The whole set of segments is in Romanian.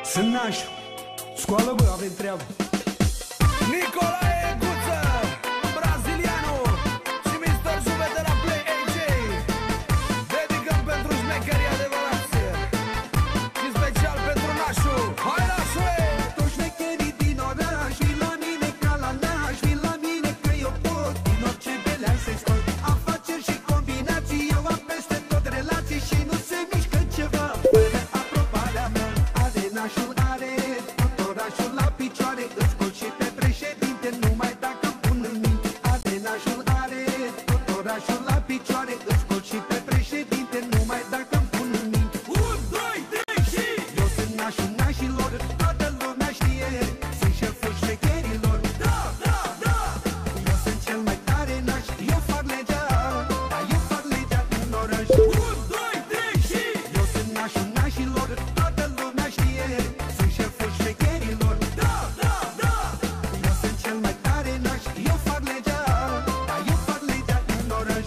Sunt nașu, scoală bă, avem treabă. Nicolae Guță, brazilianu și Mr. Juve de la Play AJ. Dedicăm pentru șmecherii adevărați și special pentru nașu. Hai nașule! Toți șmecherii din oraș, vin la mine ca la naș, vin la mine că eu pot din orice belea să-i scot. Afaceri și combinații, eu am peste tot relații și nu se mișcă ceva fără aprobarea mea. Are nașul, are tot orașul la picioare, îl scot și pe președinte numai dacă pun în minte. Are nașul, are tot orașul la picioare, îl scot și pe președinte numai dacă pun în minte. 1, 2, 3 și... Eu sunt nașul nașilor, toată lumea știe, sunt șeful șmecherilor. Da, da, da! Eu sunt cel mai tare naș, eu fac legea, da, eu fac legea în oraș. 1, 2, 3 și... Eu sunt nașul nașilor, toată lumea știe, sunt șeful șmecherilor. Da, da, da! Eu sunt cel mai tare naș, eu fac legea, da, eu fac legea în oraș.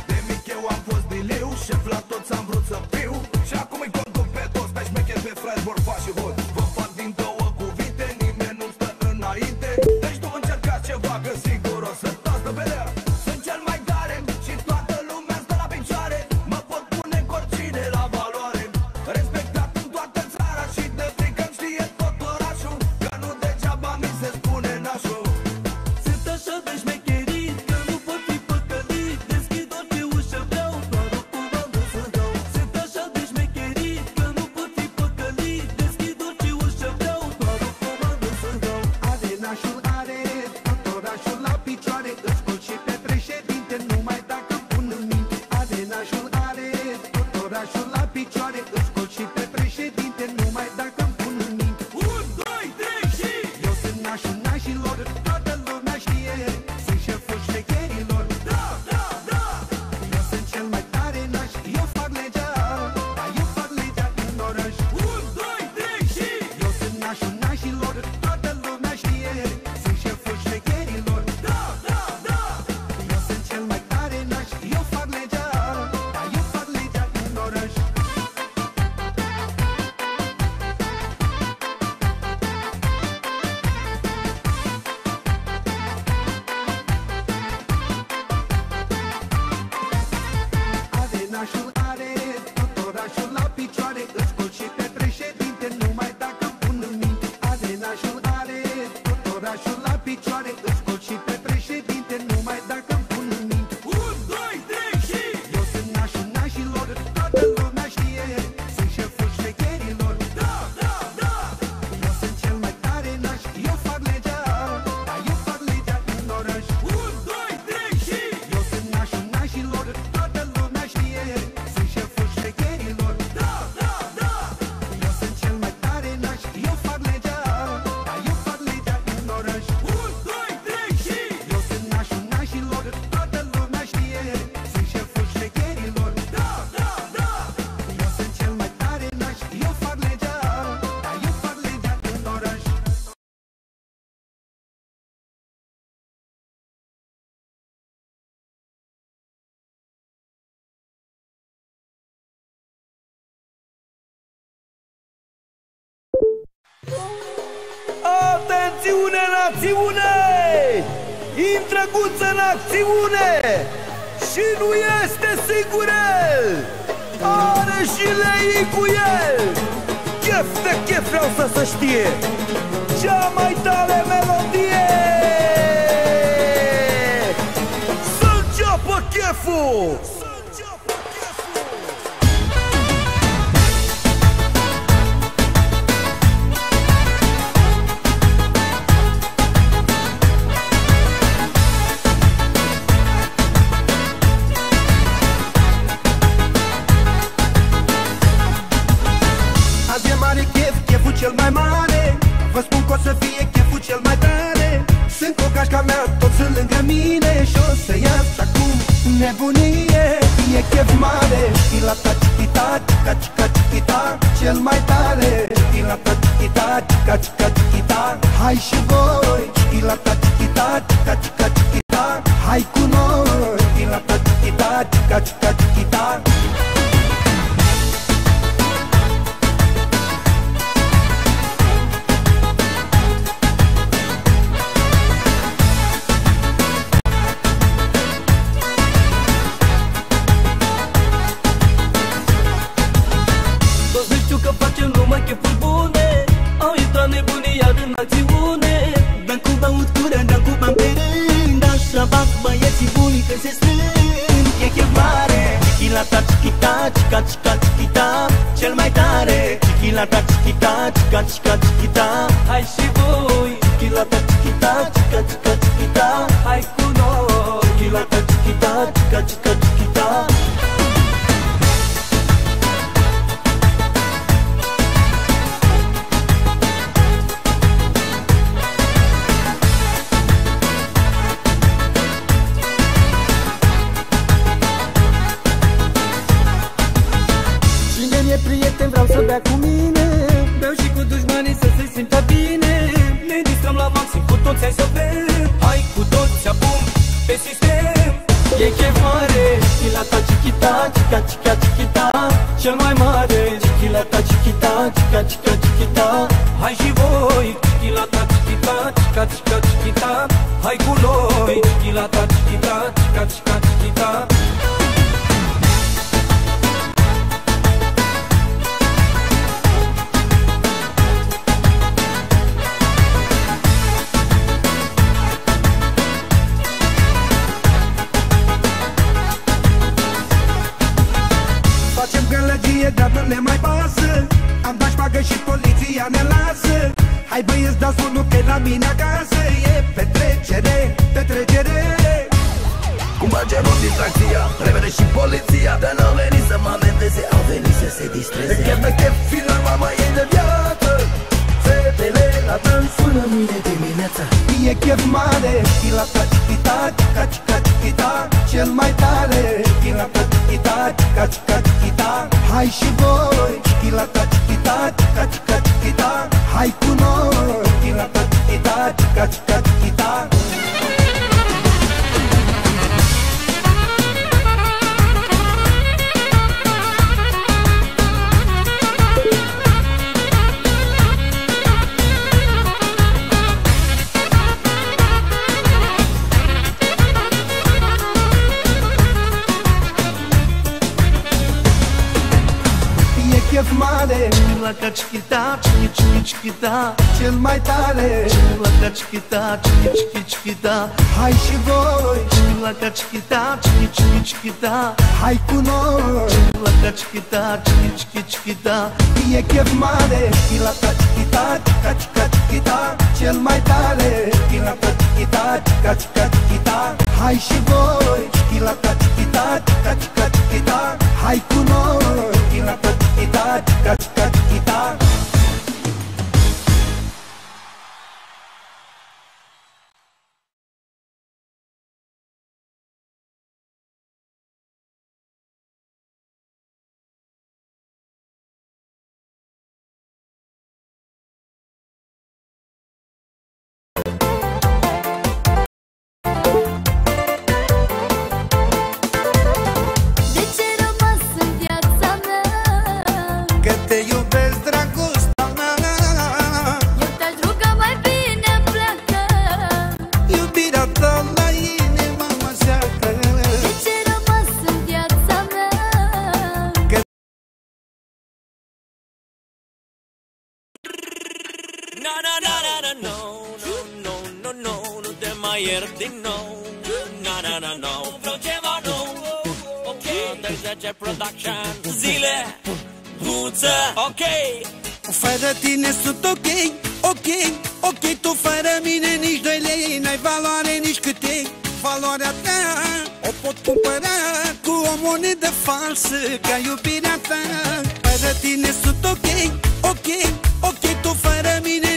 De mic eu am fost biliu, șef la toți am vrut să fiu. Și acum-i conduc pe toți, pe șmecher, pe frați, borfa și hot. Vă fac din două cuvinte, nimeni nu stă înainte. Deci nu încercați ceva, că sigur o să dați de belea. Sunt cel mai tare și toată lumea stă la picioare. Mă pot pune cu oricine la valoare. Respectat în toată țara și de frică îmi știe tot orașul. Că nu degeaba mi se spune nașul. Sunt așa de șmecherit, că nu pot fi păcălit, deschid orice ușă vreau, doar o comandă să dau. Sunt așa de șmecherit, că nu pot fi păcălit, deschid orice ușă vreau, doar o comandă să dau. Are nașul, are tot orașul la picioare, îl scot și pe președinte numai dacă pun în minte. Are nașul, are tot orașul la picioare, îl scot și pe președinte numai dacă pun în minte. 1, 2, 3 și... Eu sunt nașul nașilor, toată lumea știe, sunt șeful șmecherilor. Da, da, da! Eu sunt cel mai tare naș, eu fac legea, da, eu fac legea în oraș. 1, 2, 3 și... Eu sunt nașul nașilor, toată lumea știe, sunt șeful șmecherilor. Da, da, da! Eu sunt cel mai tare naș, eu fac legea, da, eu fac legea în oraș. Are nașul, are tot orașul la picioare, îl scot și pe președinte numai dacă pun în minte. Are nașul, are tot orașul la picioare, îl scot și pe președinte numai dacă pun în minte. 1, 2, 3 și... Eu sunt nașul nașilor, toată lumea știe, sunt șeful șmecherilor. Da, da, da! Eu sunt cel mai tare naș, eu fac legea, da, eu fac legea în oraș. 1, 2, 3 și... Eu sunt nașul nașilor, toată lumea știe, sunt șeful șmecherilor. Da, da, da! Eu sunt cel mai tare naș, eu fac legea, da, eu fac legea în oraș. 1, 2, 3 și... Eu sunt nașul nașilor, toată lumea știe, sunt șeful șmecherilor. Da, da, da! Eu sunt cel mai tare naș, eu fac legea, da, eu fac legea în oraș. Atențiune, națiune! Intră Guță în acțiune! Și nu este singur el! Are și lei cu el! Chef de chef vreau să se știe! Cea mai tare melodie! Să înceapă cheful! Azi e mare chef, cheful cel mai mare. Vă spun că o să fie cheful cel mai tare. Sunt cu gașca mea, toți sunt lângă mine. Și o să ias acum nebunie. E chef mare. Chila ta, chichita, chica, chica, chichita, cel mai tare. Chila ta, chichita, chica, chica, chichita, Hai și voi, chichilata, chichita, chica, chica, chichita. Hai cu noi, chichilata, chichita, chica, chica, chichita. Chefuri bune, au intrat nebunii iar în acțiune. Dăm cu băutură, dăm cu bani pe rând. Așa fac băieții buni când se strâng. E chef mare, chichilata, chichita, chica, chica, chichita. Cel mai tare, chichilata, chichita, chica, chica, chichita. Hai și voi, chichilata, chichita, chica, chica, chichita. hai cu noi, chichilata, chichita, chica, chica, chichita. prieten, vreau să bea cu mine. Beau și cu dușmanii să se simtă bine. Ne distrăm la maxim, cu toți hai să bem. Hai cu toți acum pe sistem. E chef mare, chichilata, chichita, chica, chica, chichita. Cel mai mare, chichilata, chichita, chica, chica, chichita. Hai și voi, chichilata, chichita, chica, chica, chichita. Hai cu noi, chichilata, chichita, chica, chica, chichita. Dar nu ne mai pasă. Am dat șpagă și poliția ne lasă. Hai băieți, dați unul că la mine acasă. E petrecere, petrecere. Cum facem o distracția, repede și poliția. Dar n-au venit să mă amendeze, au venit să se distreze. De chef, de chef, final, mama e de viață. Fetele la dans sună mâine dimineața. E chef mare, chilata, chichita, chica, chica, chichita. Cel mai tare, chilata, chichita, chica, chica, chichita. Hai și voi, chilata, chichita, chica, chica, chichita. Hai cu noi, chilata, chichita, chica, chica, chichita. Chef mare, chichilata, chichita, chichi, chichi, chichita. cel mai tare, Chichilata, chichita, chichi, chichi, chichita. hai și voi, Chichilata, chichita, chichi, chichi, chichita. hai cu noi. Chichilata, chichita, chichi, chichi, chichita. E chef mare, chilata, chichita, chica, chica, chichita. Cel mai tare, chilata, chichita, chica, chica, chichita. Hai și voi, chilata, chichita, chica, chica, chichita. Hai cu noi, chilata, chichita, chica, chica, chichita. Din nou, no, vreau ceva nou. Ok, de 10 production, zile, buță, ok. Fără tine sunt ok, ok, ok. Tu fără mine nici 2 lei. N-ai valoare nici cât e valoarea ta. O pot cumpăra cu o monedă falsă ca iubirea ta. Fără tine sunt ok, ok, ok. Tu fără mine